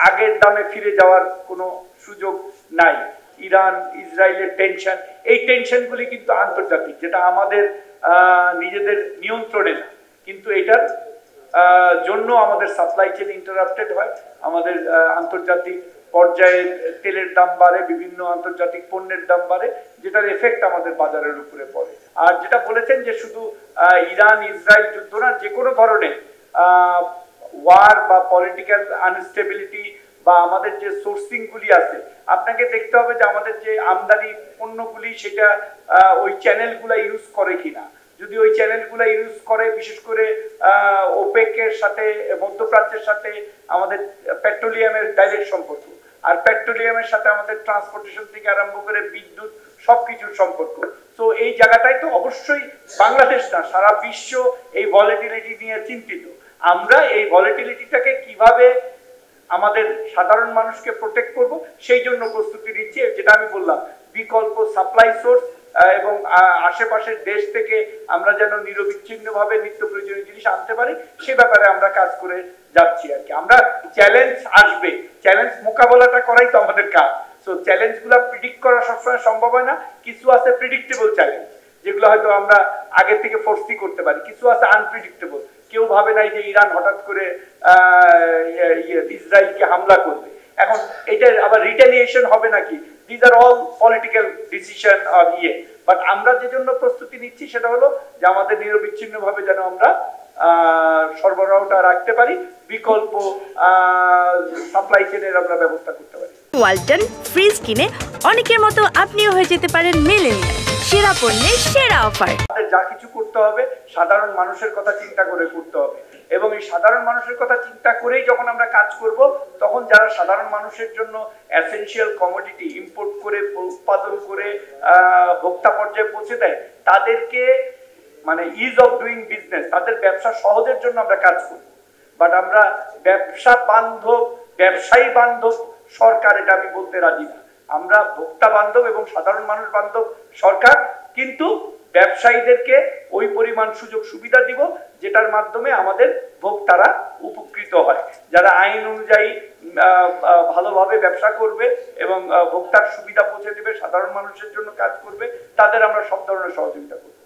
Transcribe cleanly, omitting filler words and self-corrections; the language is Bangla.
আগের দামে ফিরে যাওয়ার কোনো সুযোগ নাই। ইরান ইসরায়েলের টেনশন, এই টেনশনগুলি কিন্তু আন্তর্জাতিক, যেটা আমাদের নিজেদের নিয়ন্ত্রণে না, কিন্তু এটার জন্য আমাদের সাপ্লাই চেইন ইন্টারাপ্টেড হয়, আমাদের আন্তর্জাতিক পর্যায়ে তেলের দাম বাড়ে, বিভিন্ন আন্তর্জাতিক পণ্যের দাম বাড়ে, যেটার এফেক্ট আমাদের বাজারের উপরে পড়ে। আর যেটা বলেছেন যে শুধু ইরান ইসরায়েল যুদ্ধ না, যে কোনো ধরনের ওয়ার বা পলিটিক্যাল আনস্টেবিলিটি বা আমাদের যে সোর্সিং গুলি আছে, আপনাকে দেখতে হবে যে আমাদের যে আমদানি পণ্যগুলি সেটা ওই চ্যানেলগুলা ইউজ করে কিনা। যদি ওই চ্যানেলগুলো ইউজ করে, বিশেষ করে ওপেকের সাথে, মধ্যপ্রাচ্যের সাথে আমাদের পেট্রোলিয়ামের ডাইরেক্ট সম্পর্ক, আর পেট্রোলিয়ামের সাথে আমাদের ট্রান্সপোর্টেশন থেকে আরম্ভ করে বিদ্যুৎ সবকিছুর সম্পর্ক। তো এই জায়গাটায় তো অবশ্যই বাংলাদেশ না, সারা বিশ্ব এই ভলিটিলিটি নিয়ে চিন্তিত। আমরা এই ভলিটিলিটিটাকে কিভাবে আমাদের সাধারণ মানুষকে প্রোটেক্ট করব, সেই জন্য প্রস্তুতি নিচ্ছি। যেটা আমি বললাম, বিকল্প সাপ্লাই সোর্স এবং আশেপাশের দেশ থেকে আমরা যেন নিরবিচ্ছিন্নভাবে নিত্য প্রয়োজনীয় জিনিস আনতে পারি, সে ব্যাপারে আমরা কাজ করে যাচ্ছি আর কি। আমরা চ্যালেঞ্জ আসবে, চ্যালেঞ্জ মোকাবেলাটা করাই তো আমাদের কাজ। সো চ্যালেঞ্জগুলো প্রিডিক্ট করা সবসময় সম্ভব হয় না। কিছু আছে প্রিডিক্টেবল চ্যালেঞ্জ, যেগুলো হয়তো আমরা আগে থেকে ফোরসি করতে পারি। কিছু আছে আনপ্রিডিক্টেবল, কেউ ভাবে নাই যে ইরান হঠাৎ করে ইসরায়েলকে হামলা করবে। এখন এটা আবার রিটেলিয়েশন হবে নাকি, these are all political decision or but আমরা যে জন্য প্রস্তুতি নিচ্ছি সেটা হলো যে আমাদের নিরবিচ্ছিন্নভাবে যেন আমরা সরবরাহটা রাখতে পারি, বিকল্প সাপ্লাই চেইনের আমরা ব্যবস্থা করতে পারি। ওয়ালটন ফ্রিজ কিনে অনেকের মতো আপনিও হয়ে যেতে পারেন মিলেনিয়াল। সেরা পণ্যের সেরা অফার। যা কিছু করতে হবে সাধারণ মানুষের কথা চিন্তা করে করতে হবে, এবং এই সাধারণ মানুষের কথা চিন্তা করেই যখন আমরা কাজ করব, তখন যারা সাধারণ মানুষের জন্য এসেনশিয়াল কমোডিটি ইম্পোর্ট করে উৎপাদন করে ভোক্তা পর্যায়ে পৌঁছে দেয়, তাদেরকে মানে ইজ অফ ডুইং বিজনেস, তাদের ব্যবসা সহজের জন্য আমরা কাজ করব। বাট আমরা ব্যবসা বান্ধব, ব্যবসায়ী বান্ধব সরকার, এটা আমি বলতে রাজি না। আমরা ভোক্তা বান্ধব এবং সাধারণ মানুষ বান্ধব সরকার, কিন্তু ব্যবসায়ীদেরকে ওই পরিমাণ সুযোগ সুবিধা দিব যেটার মাধ্যমে আমাদের ভোক্তারা উপকৃত হয়। যারা আইন অনুযায়ী ভালোভাবে ব্যবসা করবে এবং ভোক্তার সুবিধা পৌঁছে দেবে, সাধারণ মানুষের জন্য কাজ করবে, তাদের আমরা সব ধরনের সহযোগিতা করব।